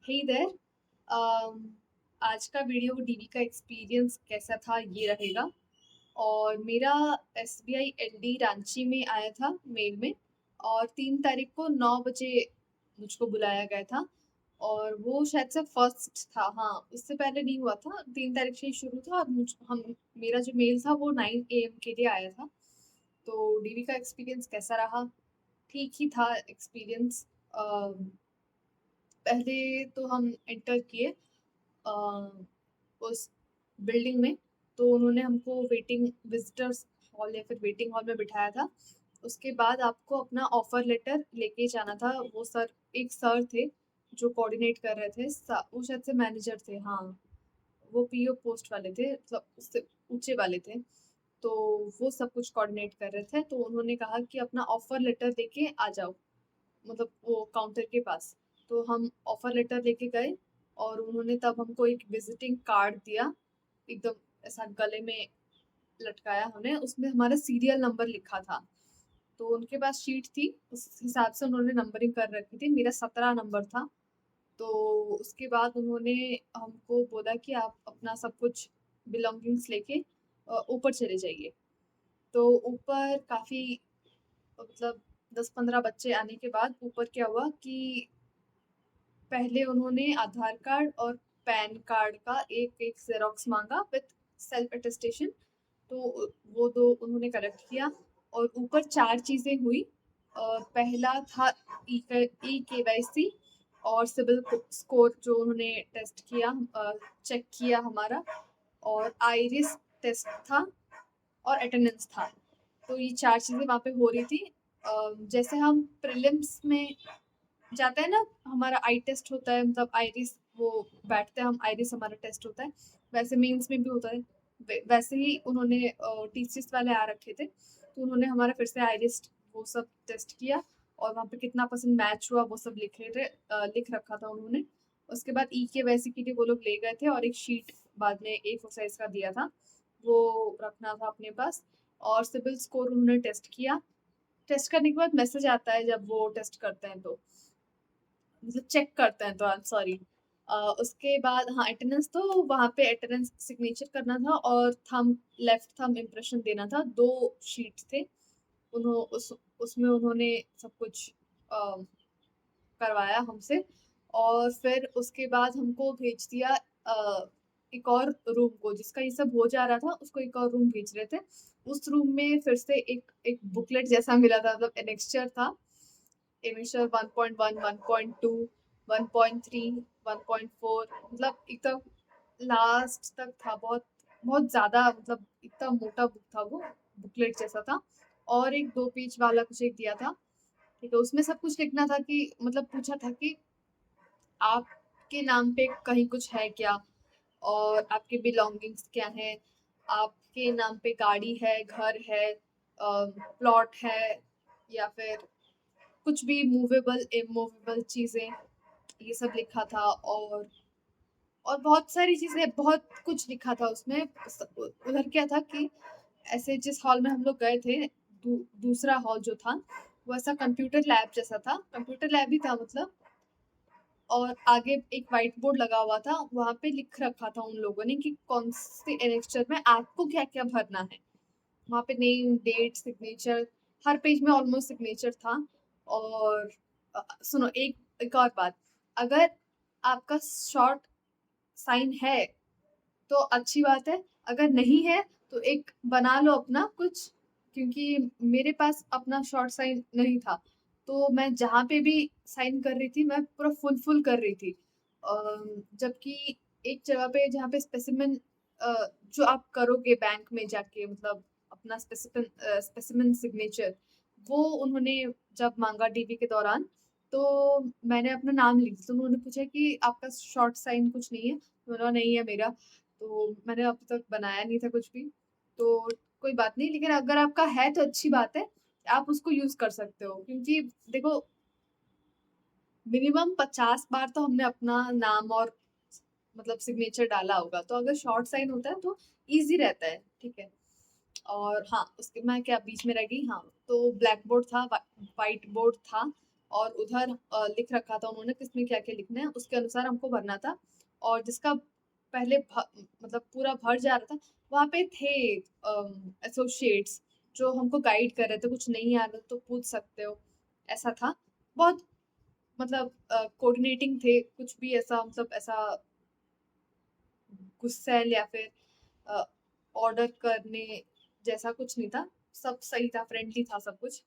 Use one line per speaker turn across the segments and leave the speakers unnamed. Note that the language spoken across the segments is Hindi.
हे देयर। आज का वीडियो डीवी का एक्सपीरियंस कैसा था ये रहेगा। और मेरा एसबीआई एलडी रांची में आया था मेल में। और 3 तारीख को 9 बजे मुझको बुलाया गया था। और वो शायद से फर्स्ट था, हाँ उससे पहले नहीं हुआ था, 3 तारीख से ही शुरू था। और हम मेरा जो मेल था वो 9 AM के लिए आया था। तो डीवी का एक्सपीरियंस कैसा रहा? ठीक ही था एक्सपीरियंस। पहले तो हम एंटर किए अ, उस बिल्डिंग में। तो उन्होंने हमको वेटिंग विजिटर्स हॉल या फिर वेटिंग हॉल में बिठाया था। उसके बाद आपको अपना ऑफर लेटर लेके जाना था। वो सर, एक सर थे जो कोऑर्डिनेट कर रहे थे। वो शायद से मैनेजर थे, हाँ वो पीओ पोस्ट वाले थे, मतलब उससे ऊंचे वाले थे। तो वो सब कुछ कोऑर्डिनेट कर रहे थे। तो उन्होंने कहा कि अपना ऑफर लेटर लेके आ जाओ, मतलब वो काउंटर के पास। तो हम ऑफर लेटर लेके गए। और उन्होंने तब हमको एक विजिटिंग कार्ड दिया, एकदम ऐसा गले में लटकाया उन्हें, उसमें हमारा सीरियल नंबर लिखा था। तो उनके पास शीट थी, उस हिसाब से उन्होंने नंबरिंग कर रखी थी। मेरा 17 नंबर था। तो उसके बाद उन्होंने हमको बोला कि आप अपना सब कुछ बिलोंगिंग्स लेके ऊपर चले जाइए। तो ऊपर काफी, मतलब 10-15 बच्चे आने के बाद ऊपर क्या हुआ कि पहले उन्होंने आधार कार्ड और पैन कार्ड का एक एक जेरोक्स मांगा विथ सेल्फ अटेस्टेशन। तो वो दो उन्होंने कलेक्ट किया। और ऊपर 4 चीजें हुई। पहला था ई केवाईसी और सिविल स्कोर जो उन्होंने टेस्ट किया, चेक किया हमारा। और आइरिस टेस्ट था और अटेंडेंस था। तो ये 4 चीजें वहाँ पे हो रही थी। जैसे हम प्रीलिम्स में जाता है ना, हमारा आई टेस्ट होता है, मतलब आइरिस वो बैठते हैं हम, आइरिस हमारा टेस्ट होता है। वैसे मेंस में भी होता है। वैसे ही उन्होंने टीसीएस वाले आ रखे थे, तो उन्होंने हमारा फिर से आइरिस वो सब टेस्ट किया। और वहाँ पे कितना परसेंट मैच हुआ वो सब लिख रहे थे, लिख रखा था उन्होंने। उसके बाद ई के वैसे के लिए वो लोग ले गए थे, और एक शीट बाद में A4 साइज का दिया था, वो रखना था अपने पास। और सिविल स्कोर उन्होंने टेस्ट किया। टेस्ट करने के बाद मैसेज आता है जब वो टेस्ट करते हैं, तो मतलब चेक करते हैं, तो आई एम सॉरी। उसके बाद हाँ, अटेंडेंस, तो वहाँ पे अटेंडेंस सिग्नेचर करना था और थंब, लेफ्ट थंब इम्प्रेशन देना था। 2 शीट थे। उसमें उन्होंने सब कुछ करवाया हमसे। और फिर उसके बाद हमको भेज दिया एक और रूम को, जिसका ये सब हो जा रहा था उसको एक और रूम भेज रहे थे। उस रूम में फिर से एक एक बुकलेट जैसा मिला था, मतलब एनेक्स्चर था। एमिशन 1.1, 1.2, 1.3, 1.4, मतलब एकदम लास्ट तक था। बहुत बहुत ज्यादा, मतलब इतना मोटा बुक था वो, बुकलेट जैसा था। और एक 2 पेज वाला कुछ एक दिया था। ठीक है, उसमें सब कुछ लिखना था कि, मतलब पूछा था कि आपके नाम पे कहीं कुछ है क्या, और आपके बिलोंगिंग्स क्या हैं, आपके नाम पे गाड़ी है, घर है, प्लॉट है, या फिर कुछ भी मूवेबल इमूवेबल चीजें, ये सब लिखा था। और बहुत सारी चीजें, बहुत कुछ लिखा था उसमें। उधर क्या था कि ऐसे जिस हॉल में हम लोग गए थे, दूसरा हॉल जो था वो ऐसा कंप्यूटर लैब जैसा था, कंप्यूटर लैब ही था मतलब। और आगे एक व्हाइट बोर्ड लगा हुआ था, वहां पे लिख रखा था उन लोगों ने कि कौन से एनेक्स्चर में आपको क्या क्या भरना है। वहाँ पे नेम, डेट, सिग्नेचर, हर पेज में ऑलमोस्ट सिग्नेचर था। और सुनो, एक एक और बात। अगर आपका शॉर्ट साइन है तो अच्छी बात है, अगर नहीं है तो एक बना लो अपना कुछ। क्योंकि मेरे पास अपना शॉर्ट साइन नहीं था, तो मैं जहाँ पे भी साइन कर रही थी मैं पूरा फुल फुल कर रही थी। जबकि एक जगह पे जहाँ पे स्पेसिमेन, जो आप करोगे बैंक में जाके, मतलब अपना स्पेसिमेन सिग्नेचर, वो उन्होंने जब मांगा डीवी के दौरान, तो मैंने अपना नाम लिख दिया। तो उन्होंने पूछा कि आपका शॉर्ट साइन कुछ नहीं है, तो मैंने बोला, नहीं है मेरा। तो मैंने अब तक बनाया नहीं था कुछ भी। तो कोई बात नहीं, लेकिन अगर आपका है तो अच्छी बात है, आप उसको यूज कर सकते हो। क्योंकि देखो, मिनिमम 50 बार तो हमने अपना नाम और मतलब सिग्नेचर डाला होगा, तो अगर शॉर्ट साइन होता है तो इजी रहता है। ठीक है। और हाँ, उसके मैं क्या बीच में रह गई, हाँ तो ब्लैक बोर्ड था, वाइट बोर्ड था। और उधर लिख रखा था उन्होंने किसमें क्या-क्या लिखना है, उसके अनुसार हमको भरना था। और जिसका पहले मतलब पूरा भर जा रहा था, वहाँ पे थे एसोसिएट्स जो हमको गाइड कर रहे थे, कुछ नहीं आ रहा तो पूछ सकते हो, ऐसा था। बहुत मतलब कोऑर्डिनेटिंग थे, कुछ भी ऐसा मतलब ऐसा गुस्सैल या फिर अ, ऑर्डर करने जैसा कुछ नहीं था, सब सही था, फ्रेंडली था सब कुछ।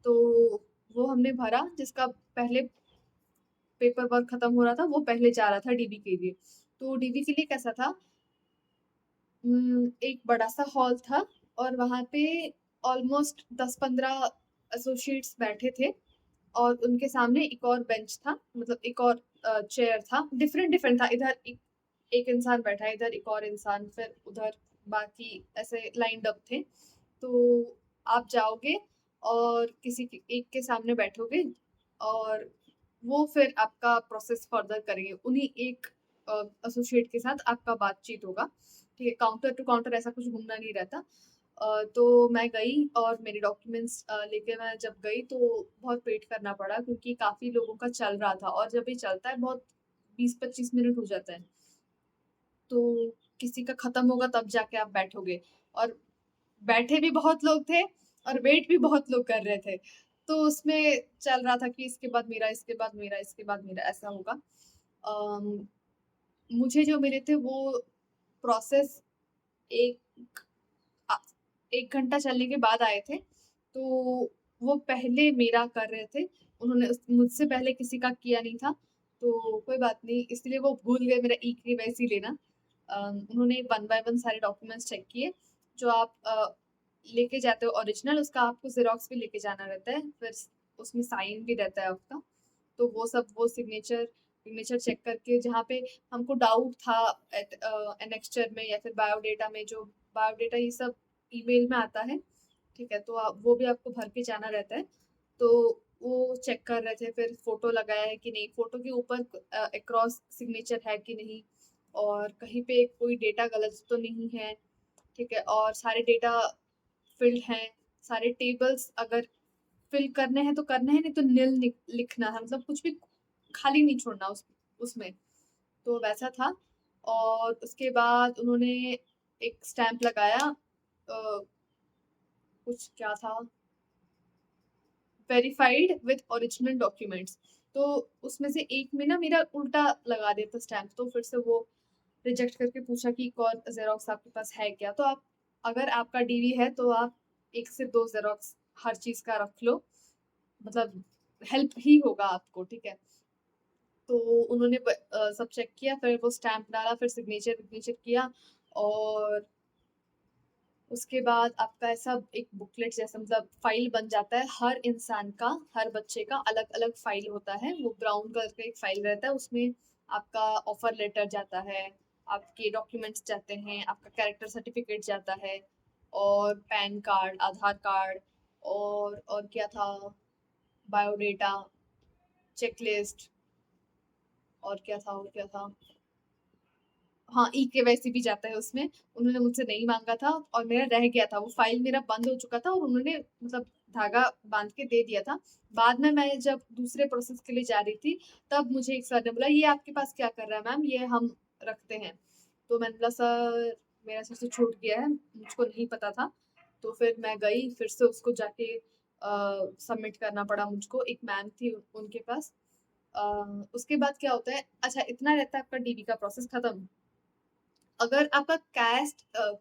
तो वो हमने भरा, जिसका पहले पेपर वर्क खत्म हो रहा था, वो पहले जा रहा था डीबी के लिए। तो डीबी के लिए कैसा था, एक बड़ा-सा हॉल था और वहाँ पे ऑलमोस्ट 10-15 एसोसिएट्स बैठे थे और उनके सामने एक और बेंच था, मतलब एक और चेयर था, डिफरेंट-डिफरेंट था। इधर एक एक इंसान बैठा है, इधर एक और इंसान, फिर उधर बाकी ऐसे लाइन्ड अप थे। तो आप जाओगे और किसी के एक के सामने बैठोगे और वो फिर आपका प्रोसेस फर्दर करेंगे। उन्हीं एक एसोसिएट के साथ आपका बातचीत होगा, ठीक है? काउंटर टू काउंटर ऐसा कुछ घूमना नहीं रहता। तो मैं गई और मेरे डॉक्यूमेंट्स लेके मैं जब गई तो बहुत वेट करना पड़ा क्योंकि काफ़ी लोगों का चल रहा था और जब ये चलता है बहुत 20-25 मिनट हो जाता है। तो किसी का खत्म होगा तब जाके आप बैठोगे और बैठे भी बहुत लोग थे और वेट भी बहुत लोग कर रहे थे। तो उसमें चल रहा था कि इसके बाद मेरा, इसके बाद मेरा, इसके बाद मेरा ऐसा होगा। अम, मुझे जो मिले थे वो प्रोसेस एक अ, 1 घंटा चलने के बाद आए थे। तो वो पहले मेरा कर रहे थे। उन्होंने उस मुझसे पहले किसी का किया नहीं था। तो कोई बात नहीं, इसलिए वो भूल गए मेरा ई-केवाईसी लेना। उन्होंने वन बाय वन सारे डॉक्यूमेंट्स चेक किए। जो आप लेके जाते हो ओरिजिनल, उसका आपको ज़ेरॉक्स भी लेके जाना रहता है। फिर उसमें साइन भी रहता है आपका। तो वो सब, वो सिग्नेचर सिग्नेचर चेक करके जहाँ पे हमको डाउट था एनेक्स्चर में या फिर बायोडेटा में, जो बायोडेटा ये सब ईमेल में आता है, ठीक है? तो आप वो भी आपको भर के जाना रहता है। तो वो चेक कर रहे थे, फिर फ़ोटो लगाया है कि नहीं, फ़ोटो के ऊपर अक्रॉस सिग्नेचर है कि नहीं और कहीं पे कोई डेटा गलत तो नहीं है, ठीक है? और सारे डेटा फ़िल्ड हैं, सारे टेबल्स अगर फ़िल करने हैं तो करने हैं, नहीं तो निल लिखना है, मतलब कुछ भी खाली नहीं छोड़ना उसमें। तो वैसा था और उसके बाद उन्होंने एक स्टैम्प लगाया, कुछ क्या था, वेरिफाइड विद ओरिजिनल डॉक्यूमेंट्स। तो उसमें से एक में ना मेरा उल्टा लगा दिया था स्टैम्प, तो फिर से वो रिजेक्ट करके पूछा कि एक और ज़ेरॉक्स आपके पास है क्या? तो आप, अगर आपका डीवी है तो आप 1 से 2 ज़ेरॉक्स हर चीज़ का रख लो, मतलब हेल्प ही होगा आपको, ठीक है? तो उन्होंने सब चेक किया, फिर वो स्टैम्प डाला, फिर सिग्नेचर-विग्नेचर किया और उसके बाद आपका ऐसा एक बुकलेट जैसा, मतलब फ़ाइल बन जाता है। हर इंसान का, हर बच्चे का अलग-अलग फ़ाइल होता है। वो ब्राउन कलर का एक फ़ाइल रहता है, उसमें आपका ऑफ़र लेटर जाता है, आपके डॉक्यूमेंट्स जाते हैं, आपका कैरेक्टर सर्टिफ़िकेट जाता है और पैन कार्ड, आधार कार्ड और क्या था, बायोडेटा, चेकलिस्ट और क्या था? हाँ, ई-केवाईसी भी जाता है उसमें। उन्होंने मुझसे नहीं माँगा था और मेरा रह गया था, वो फ़ाइल मेरा बंद हो चुका था और उन्होंने मतलब धागा बाँध के दे दिया था। बाद में मैं जब दूसरे प्रोसेस के लिए जा रही थी, तब मुझे एक सर ने बोला, "ये आपके पास क्या कर रहा है मैम? ये हम रखते हैं।" तो मैंने बोला, "सर, मेरा सर से छूट गया है, मुझको नहीं पता था।" तो फिर मैं गई, फिर से उसको जाके सबमिट करना पड़ा मुझको। एक मैम थी उनके पास। अ, उसके बाद क्या होता है, अच्छा इतना रहता है आपका डीबी का प्रोसेस खत्म। अगर आपका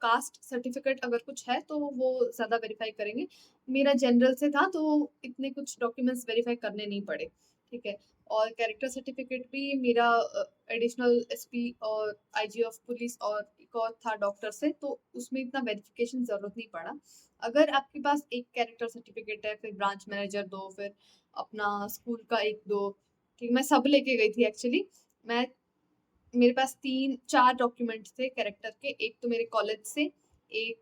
कास्ट सर्टिफिकेट अगर कुछ है तो वो ज़्यादा वेरीफ़ाई करेंगे। मेरा जनरल से था तो इतने कुछ डॉक्यूमेंट्स वेरीफ़ाई करने नहीं पड़े, ठीक है? और कैरेक्टर सर्टिफिकेट भी मेरा एडिशनल एसपी और आईजी ऑफ पुलिस और एक और था डॉक्टर से, तो उसमें इतना वेरिफ़िकेशन ज़रूरत नहीं पड़ा। अगर आपके पास एक कैरेक्टर सर्टिफिकेट है, फिर ब्रांच मैनेजर 2, फिर अपना स्कूल का 1-2, ठीक, मैं सब लेके गई थी एक्चुअली। मैं मेरे पास 3-4 डॉक्यूमेंट्स थे कैरेक्टर के, एक तो मेरे कॉलेज से, एक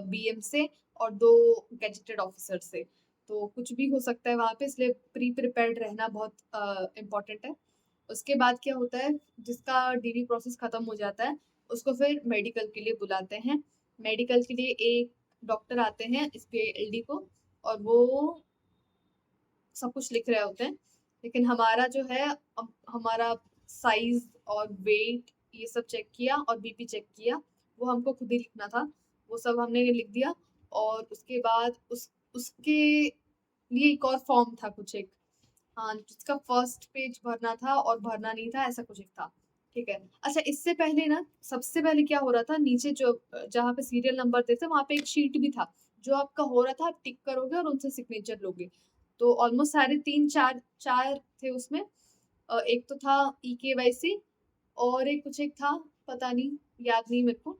बीएम से और 2 गेजेटेड ऑफिसर से। तो कुछ भी हो सकता है वहाँ पे, इसलिए प्रिपेयर्ड रहना बहुत इम्पोर्टेंट है। उसके बाद क्या होता है, जिसका डीवी प्रोसेस खत्म हो जाता है, उसको फिर मेडिकल के लिए बुलाते हैं। मेडिकल के लिए एक डॉक्टर आते हैं एसबीआई एलडी को और वो सब कुछ लिख रहे होते हैं, लेकिन हमारा जो है हमारा साइज़ और वेट ये सब चेक किया और बीपी चेक किया, वो हमको खुद ही लिखना था। वो सब हमने लिख दिया और उसके बाद उसके लिए एक और फॉर्म था कुछ एक, हाँ, जिसका फर्स्ट पेज भरना था और भरना नहीं था, ऐसा कुछ एक था। ठीक है। अच्छा, इससे पहले ना सबसे पहले क्या हो रहा था, नीचे जो जहाँ पे सीरियल नंबर थे वहाँ पे एक शीट भी था, जो आपका हो रहा था आप टिक करोगे और उनसे सिग्नेचर लोगे। तो ऑलमोस्ट सारे 3-4 थे उसमें। एक तो था ई-केवाईसी और एक कुछ एक था, पता नहीं, याद नहीं मेरे को।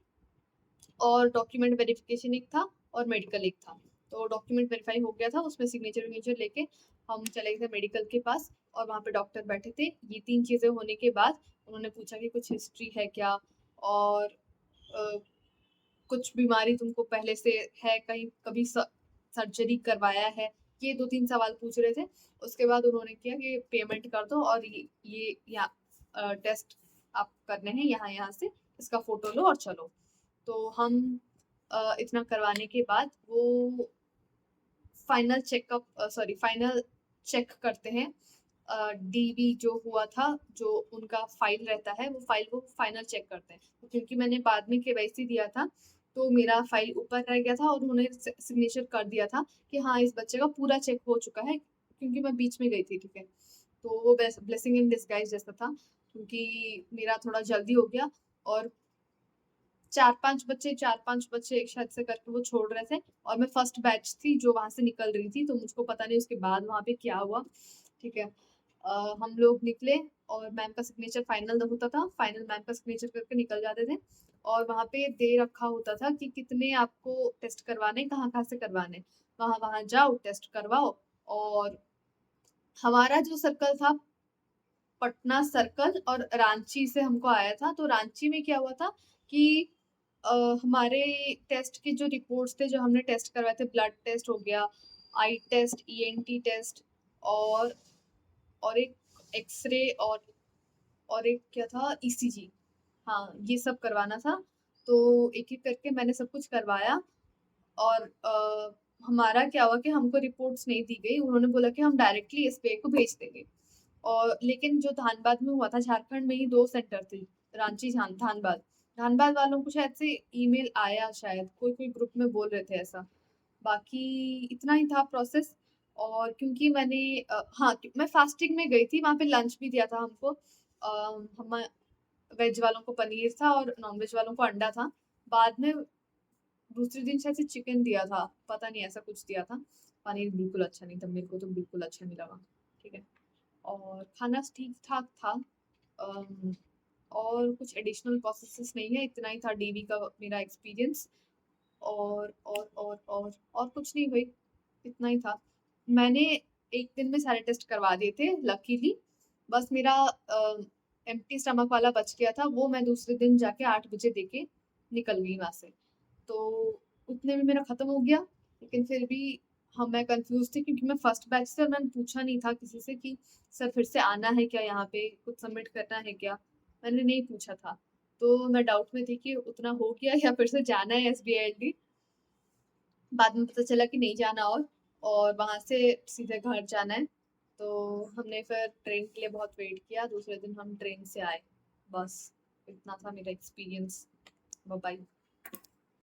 और डॉक्यूमेंट वेरिफिकेशन एक था और मेडिकल एक था। तो डॉक्यूमेंट वेरीफाई हो गया था, उसमें सिग्नेचर विग्नेचर लेके हम चले गए थे मेडिकल के पास और वहाँ पे डॉक्टर बैठे थे। ये 3 चीज़ें होने के बाद उन्होंने पूछा कि कुछ हिस्ट्री है क्या, और कुछ बीमारी तुमको पहले से है, कहीं कभी सर्जरी करवाया है, ये 2-3 सवाल पूछ रहे थे। उसके बाद उन्होंने किया कि पेमेंट कर दो और ये यहाँ टेस्ट आप करने हैं यहाँ से, इसका फोटो लो और चलो। तो हम इतना करवाने के बाद वो फाइनल चेक करते हैं। डीवी जो हुआ था, जो उनका फाइल रहता है, वो फाइनल चेक करते हैं। तो क्योंकि मैंने बाद में केवाईसी दिया था, तो मेरा फाइल ऊपर रह गया था और उन्होंने सिग्नेचर कर दिया था कि हाँ, इस बच्चे का पूरा चेक हो चुका है, क्योंकि मैं बीच में गई थी। ठीक है। तो वो ब्लेसिंग इन डिस्गाइज जैसा था, क्योंकि मेरा थोड़ा जल्दी हो गया और 4-5 बच्चे एक साथ से करके वो छोड़ रहे थे और मैं फर्स्ट बैच थी जो वहां से निकल रही थी, तो मुझको पता नहीं उसके बाद वहां पे क्या हुआ। ठीक है। हम लोग निकले और मैम का सिग्नेचर फाइनल होता था, फाइनल मैम का सिग्नेचर करके निकल जाते थे। और वहां पे दे रखा होता था कि कितने आपको टेस्ट करवाने, कहाँ कहाँ से करवाने, वहां वहां जाओ, टेस्ट करवाओ। और हमारा जो सर्कल था, पटना सर्कल और रांची से हमको आया था। तो रांची में क्या हुआ था कि अ, हमारे टेस्ट के जो रिपोर्ट्स थे, जो हमने टेस्ट करवाए थे, ब्लड टेस्ट हो गया, आई टेस्ट, ईएनटी टेस्ट, और एक एक्सरे, और एक क्या था, ईसीजी। हाँ, ये सब करवाना था। तो एक एक करके मैंने सब कुछ करवाया। और हमारा क्या हुआ कि हमको रिपोर्ट्स नहीं दी गई, उन्होंने बोला कि हम डायरेक्टली एसबीआई को भेज देंगे। और लेकिन जो धानबाद में हुआ था, झारखंड में ही 2 सेंटर थे, रांची, धानबाद। धानबाद वालों को शायद से ईमेल आया, शायद कोई कोई ग्रुप में बोल रहे थे ऐसा। बाकी इतना ही था प्रोसेस। और क्योंकि मैंने हाँ, मैं फास्टिंग में गई थी, वहाँ पे लंच भी दिया था हमको। हम वेज वालों को पनीर था और नॉन वेज वालों को अंडा था। बाद में दूसरे दिन शायद से चिकन दिया था, पता नहीं, ऐसा कुछ दिया था। पनीर बिल्कुल अच्छा नहीं था, मेरे को तो बिल्कुल अच्छा नहीं लगा। ठीक है। और खाना ठीक ठाक था। अम, और कुछ एडिशनल प्रोसेसेस नहीं है, इतना ही था डीवी का मेरा एक्सपीरियंस। और कुछ नहीं भाई, इतना ही था। मैंने एक दिन में सारे टेस्ट करवा दिए थे लकीली। बस मेरा एम्प्टी स्टमक वाला बच गया था, वो मैं दूसरे दिन जाके 8 बजे देके निकल गई वहां से। तो उतने में मेरा खत्म हो गया। लेकिन फिर भी हाँ, मैं कंफ्यूज थी क्योंकि मैं फर्स्ट बैच से, और मैंने पूछा नहीं था किसी से कि सर फिर से आना है क्या, यहाँ पे कुछ सबमिट करना है क्या, मैंने नहीं पूछा था। तो मैं डाउट में थी कि उतना हो गया या फिर से जाना है एसबीआईएलडी। बाद में पता चला कि नहीं जाना, और वहां से सीधे घर जाना है। तो हमने फिर ट्रेन के लिए बहुत वेट किया, दूसरे दिन हम ट्रेन से आए। बस इतना था मेरा एक्सपीरियंस। Bye bye.